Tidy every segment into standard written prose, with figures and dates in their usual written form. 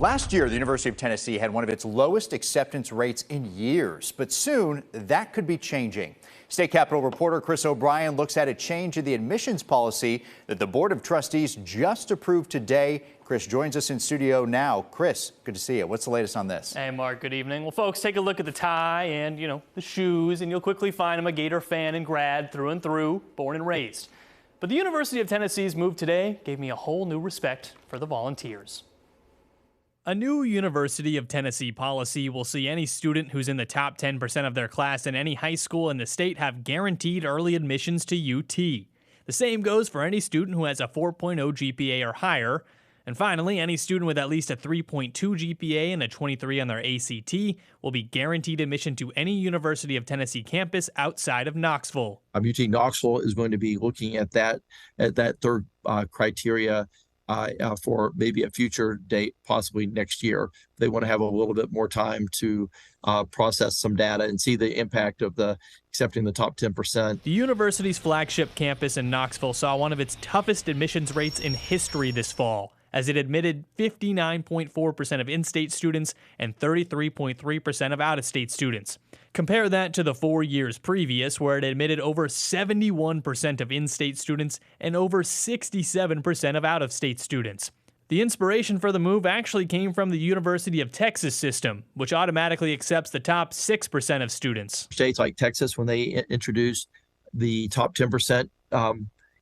Last year, the University of Tennessee had one of its lowest acceptance rates in years, but soon that could be changing. State Capitol reporter Chris O'Brien looks at a change in the admissions policy that the Board of Trustees just approved today. Chris joins us in studio now. Chris, good to see you. What's the latest on this? Hey, Mark, good evening. Well, folks, take a look at the tie and, the shoes, and you'll quickly find I'm a Gator fan and grad through and through, born and raised. But the University of Tennessee's move today gave me a whole new respect for the volunteers. A new University of Tennessee policy will see any student who's in the top 10% of their class in any high school in the state have guaranteed early admissions to UT. The same goes for any student who has a 4.0 GPA or higher. And finally, any student with at least a 3.2 GPA and a 23 on their ACT will be guaranteed admission to any University of Tennessee campus outside of Knoxville. UT Knoxville is going to be looking at that third criteria for maybe a future date, possibly next year. They want to have a little bit more time to process some data and see the impact of accepting the top 10%. The university's flagship campus in Knoxville saw one of its toughest admissions rates in history this fall, as it admitted 59.4% of in-state students and 33.3% of out-of-state students. Compare that to the 4 years previous, where it admitted over 71% of in-state students and over 67% of out-of-state students. The inspiration for the move actually came from the University of Texas system, which automatically accepts the top 6% of students. States like Texas, when they introduced the top 10%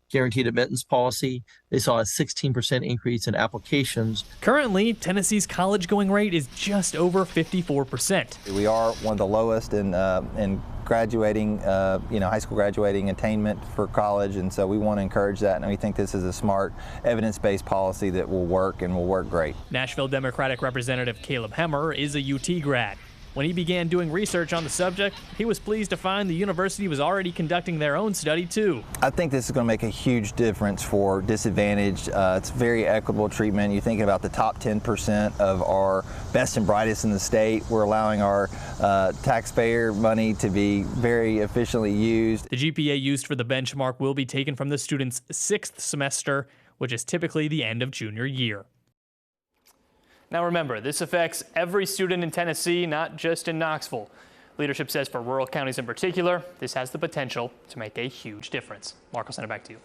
guaranteed admittance policy, they saw a 16% increase in applications. Currently, Tennessee's college-going rate is just over 54%. We are one of the lowest in graduating, high school graduating attainment for college, and so we want to encourage that, and we think this is a smart, evidence-based policy that will work and will work great. Nashville Democratic Representative Caleb Hemmer is a UT grad. When he began doing research on the subject, he was pleased to find the university was already conducting their own study too. I think this is going to make a huge difference for disadvantaged. It's very equitable treatment. You're thinking about the top 10% of our best and brightest in the state. We're allowing our taxpayer money to be very efficiently used. The GPA used for the benchmark will be taken from the student's 6th semester, which is typically the end of junior year. Now remember, this affects every student in Tennessee, not just in Knoxville. Leadership says for rural counties in particular, this has the potential to make a huge difference. Mark, I'll send it back to you.